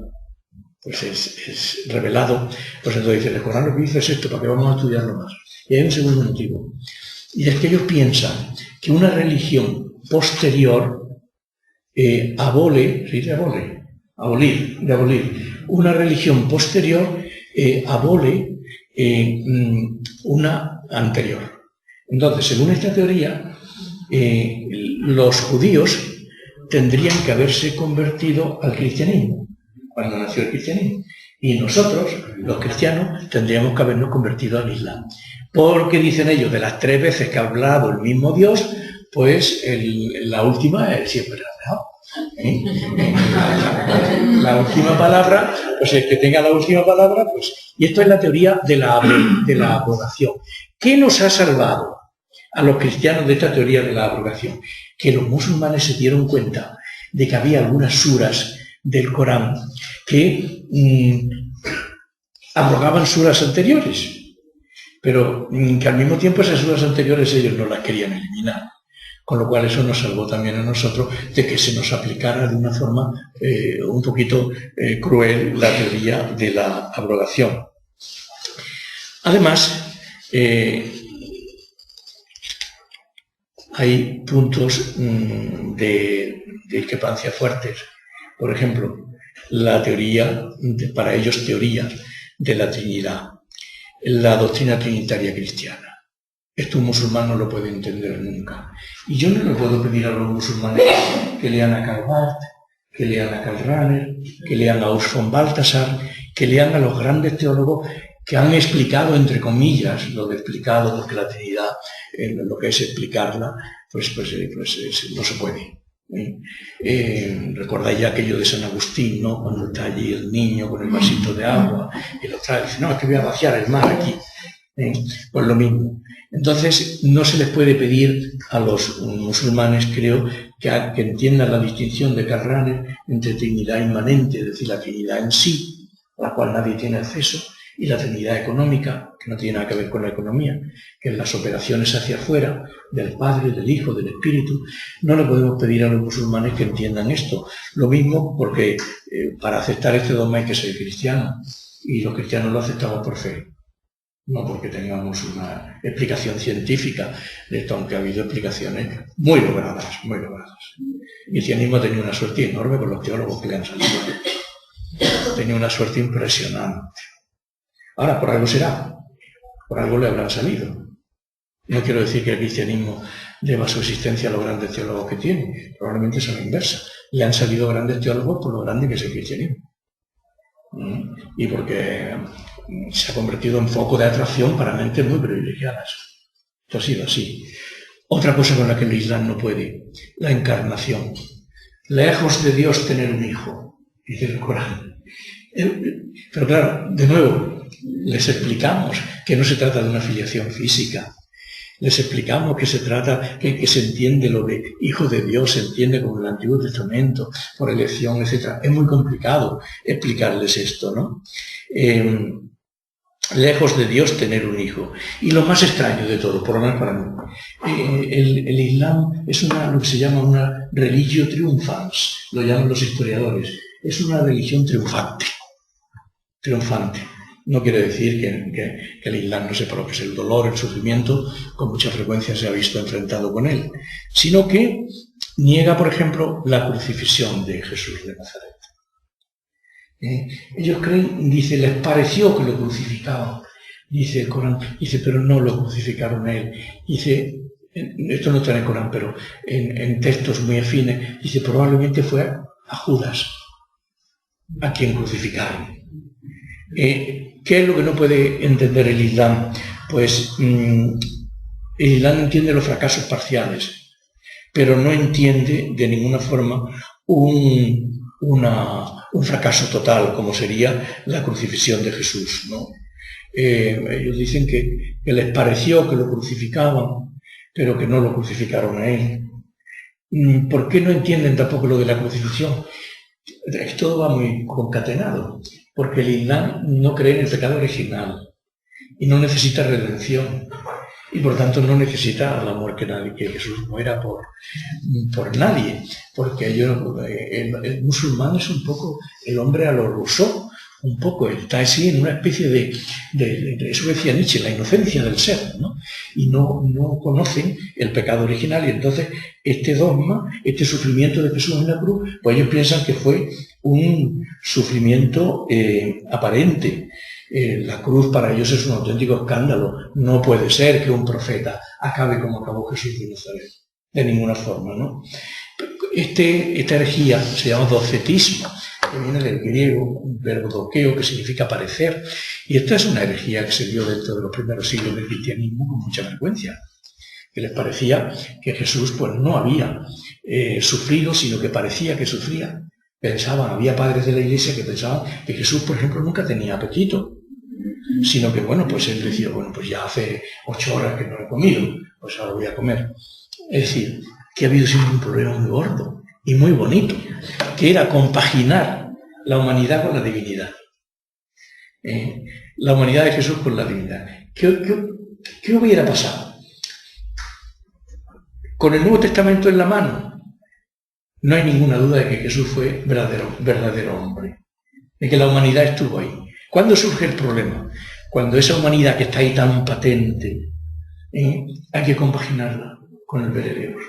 pues es revelado, pues entonces dice, el Corán lo que dice es esto, ¿para qué vamos a estudiarlo más? Y hay un segundo motivo, y es que ellos piensan que una religión posterior abolir, una religión posterior abole una anterior. Entonces, según esta teoría, los judíos tendrían que haberse convertido al cristianismo cuando nació el cristianismo. Y nosotros, los cristianos, tendríamos que habernos convertido al Islam. Porque dicen ellos, de las 3 veces que ha hablado el mismo Dios, pues la última es siempre la mejor. La última palabra, pues el que tenga la última palabra, pues... Y esto es la teoría de la abrogación. ¿Qué nos ha salvado a los cristianos de esta teoría de la abrogación? Que los musulmanes se dieron cuenta de que había algunas suras del Corán que abrogaban suras anteriores, pero que al mismo tiempo esas suras anteriores ellos no las querían eliminar, con lo cual eso nos salvó también a nosotros de que se nos aplicara de una forma un poquito cruel la teoría de la abrogación. Además, hay puntos de discrepancia fuertes. Por ejemplo, la teoría, para ellos teoría de la Trinidad, la doctrina trinitaria cristiana. Esto un musulmán no lo puede entender nunca. Y yo no le puedo pedir a los musulmanes que lean a Karl Barth, que lean a Karl Rahner, que lean a Urs von Balthasar, que lean a los grandes teólogos que han explicado, entre comillas, lo de explicado, porque la Trinidad, lo que es explicarla, pues no se puede. Recordáis ya aquello de San Agustín, ¿no? Cuando está allí el niño con el vasito de agua y lo trae y dice, no, es que voy a vaciar el mar aquí. Pues lo mismo. Entonces no se les puede pedir a los musulmanes, creo, que entiendan la distinción de Karl Rahner entre Trinidad inmanente, es decir, la Trinidad en sí, a la cual nadie tiene acceso, y la Trinidad económica, que no tiene nada que ver con la economía, que es las operaciones hacia afuera, del Padre, del Hijo, del Espíritu. No le podemos pedir a los musulmanes que entiendan esto. Lo mismo porque para aceptar este dogma hay que ser cristiano, y los cristianos lo aceptamos por fe, no porque tengamos una explicación científica de esto, aunque ha habido explicaciones muy logradas, muy logradas. El cristianismo ha tenido una suerte enorme con los teólogos que le han salido. Ha tenido una suerte impresionante. Ahora, por algo será, por algo le habrán salido. No quiero decir que el cristianismo deba su existencia a los grandes teólogos que tiene, probablemente es a la inversa. Le han salido grandes teólogos por lo grande que es el cristianismo. Y porque se ha convertido en foco de atracción para mentes muy privilegiadas. Esto ha sido así. Otra cosa con la que el Islam no puede, la encarnación. Lejos de Dios tener un hijo, dice el Corán. Pero claro, de nuevo, les explicamos que no se trata de una filiación física. Les explicamos que se trata, que se entiende lo de hijo de Dios, se entiende como el Antiguo Testamento, por elección, etc. Es muy complicado explicarles esto, ¿no? Lejos de Dios tener un hijo. Y lo más extraño de todo, por lo menos para mí, el Islam es lo que se llama una religio triunfans, lo llaman los historiadores. Es una religión triunfante. No quiere decir que el Islam no sepa lo que es el dolor, el sufrimiento, con mucha frecuencia se ha visto enfrentado con él, sino que niega, por ejemplo, la crucifixión de Jesús de Nazaret. Ellos creen, dice, les pareció que lo crucificaban, dice el Corán, dice, pero no lo crucificaron a él. Dice, esto no está en el Corán, pero en textos muy afines, dice, probablemente fue a Judas a quien crucificaron. ¿Qué es lo que no puede entender el Islam? Pues el Islam entiende los fracasos parciales, pero no entiende de ninguna forma un fracaso total, como sería la crucifixión de Jesús, ¿no? Ellos dicen que les pareció que lo crucificaban, pero que no lo crucificaron a él. ¿Por qué no entienden tampoco lo de la crucifixión? Todo va muy concatenado, porque el Islam no cree en el pecado original y no necesita redención, y por tanto no necesita la muerte que Jesús muera por nadie, porque el musulmán es un poco el hombre a lo Rousseau, un poco, está así en una especie de eso decía Nietzsche, la inocencia del ser, ¿no? Y no conocen el pecado original, y entonces este dogma, este sufrimiento de Jesús en la cruz, pues ellos piensan que fue un sufrimiento aparente. La cruz para ellos es un auténtico escándalo. No puede ser que un profeta acabe como acabó Jesús de Nazaret, de ninguna forma, ¿no? Esta herejía se llama docetismo, que viene del griego, un verbo doqueo, que significa parecer, y esta es una herejía que se dio dentro de los primeros siglos del cristianismo con mucha frecuencia, que les parecía que Jesús pues no había sufrido, sino que parecía que sufría. Había padres de la Iglesia que pensaban que Jesús, por ejemplo, nunca tenía apetito, sino que, bueno, pues él decía, bueno, pues ya hace 8 horas que no he comido, pues ahora voy a comer. Es decir, que ha habido siempre un problema muy gordo y muy bonito, que era compaginar la humanidad con la divinidad. La humanidad de Jesús con la divinidad. ¿Qué hubiera pasado? Con el Nuevo Testamento en la mano, no hay ninguna duda de que Jesús fue verdadero hombre, de que la humanidad estuvo ahí. ¿Cuándo surge el problema? Cuando esa humanidad que está ahí tan patente, hay que compaginarla con el ver de Dios.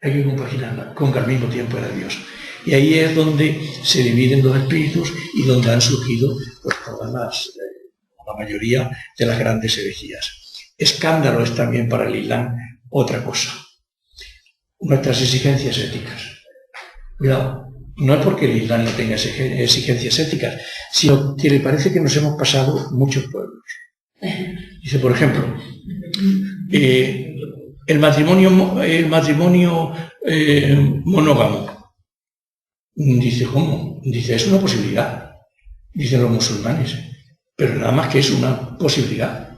Hay que compaginarla con que al mismo tiempo era Dios. Y ahí es donde se dividen los espíritus y donde han surgido pues, la mayoría de las grandes herejías. Escándalo es también para el Islam otra cosa. Nuestras exigencias éticas. Cuidado, no es porque el Islam no tenga exigencias éticas, sino que le parece que nos hemos pasado muchos pueblos. Dice, por ejemplo, el matrimonio monógamo. Dice, ¿cómo? Dice, es una posibilidad, dicen los musulmanes, pero nada más que es una posibilidad.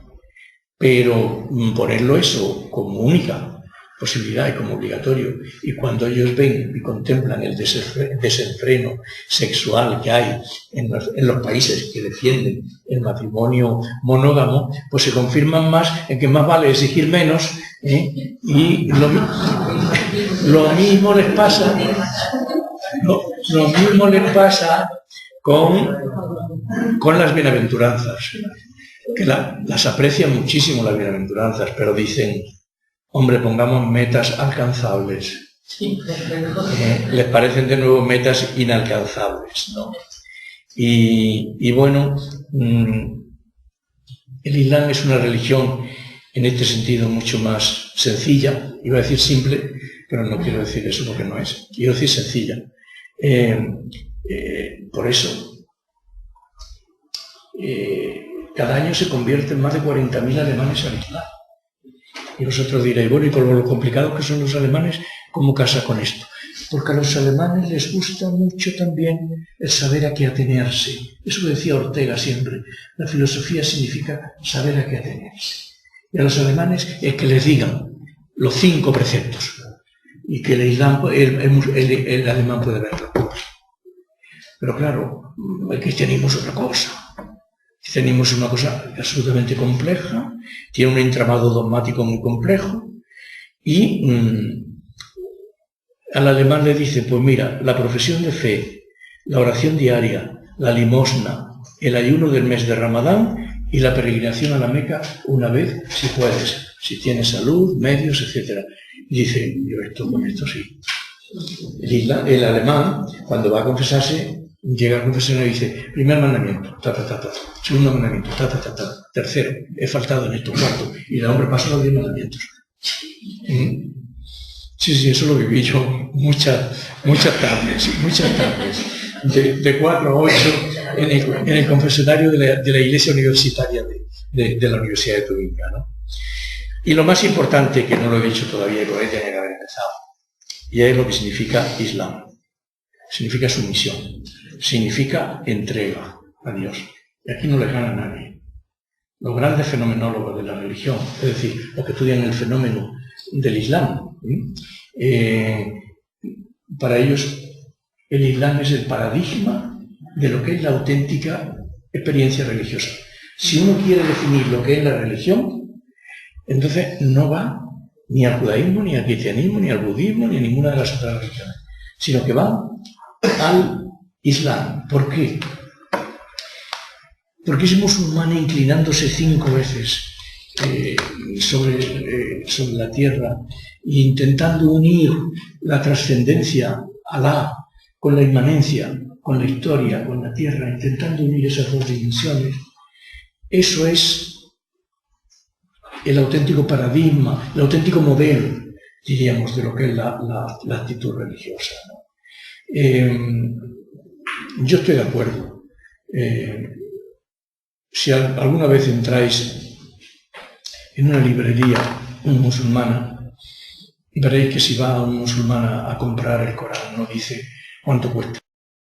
Pero ponerlo eso como única posibilidad y como obligatorio, y cuando ellos ven y contemplan el desenfreno sexual que hay en los países que defienden el matrimonio monógamo, pues se confirman más en que más vale exigir menos, y lo mismo les pasa con las bienaventuranzas, que las aprecian muchísimo las bienaventuranzas, pero dicen, hombre, pongamos metas alcanzables. Les parecen de nuevo metas inalcanzables, ¿no? Y bueno, el Islam es una religión en este sentido mucho más sencilla. Iba a decir simple, pero no quiero decir eso porque no es. Quiero decir sencilla. Por eso, cada año se convierten más de 40.000 alemanes al Islam. Y vosotros diréis, bueno, y por lo complicados que son los alemanes, ¿cómo casa con esto? Porque a los alemanes les gusta mucho también el saber a qué atenerse. Eso decía Ortega siempre. La filosofía significa saber a qué atenerse. Y a los alemanes es que les digan los 5 preceptos. Y que el alemán puede verlo. Pero claro, el cristianismo es otra cosa. El cristianismo es una cosa absolutamente compleja, tiene un entramado dogmático muy complejo, y al alemán le dice, pues mira, la profesión de fe, la oración diaria, la limosna, el ayuno del mes de Ramadán y la peregrinación a la Meca una vez, si puedes, si tienes salud, medios, etc. Y dice, yo con esto sí. El alemán, cuando va a confesarse, llega al confesionario y dice, primer mandamiento, segundo mandamiento, tercero, he faltado en esto, cuarto, y el hombre pasa los 10 mandamientos. Sí, eso lo viví yo muchas tardes, de 4 a 8 en el confesionario de la iglesia universitaria de la Universidad de Tubinga, ¿no? Y lo más importante, que no lo he dicho todavía, y por ahí tenía que haber empezado, y es lo que significa Islam. Significa sumisión, significa entrega a Dios. Y aquí no le gana a nadie. Los grandes fenomenólogos de la religión, es decir, los que estudian el fenómeno del Islam, para ellos el Islam es el paradigma de lo que es la auténtica experiencia religiosa. Si uno quiere definir lo que es la religión, entonces no va ni al judaísmo, ni al cristianismo, ni al budismo, ni a ninguna de las otras religiones, sino que va al Islam. ¿Por qué? Porque ese musulmán inclinándose 5 veces sobre la tierra e intentando unir la trascendencia Alá con la inmanencia, con la historia, con la tierra, intentando unir esas 2 dimensiones, eso es el auténtico paradigma, el auténtico modelo, diríamos, de lo que es la actitud religiosa, ¿no? Yo estoy de acuerdo. Si alguna vez entráis en una librería musulmana, veréis que si va un musulmán a comprar el Corán, no dice cuánto cuesta.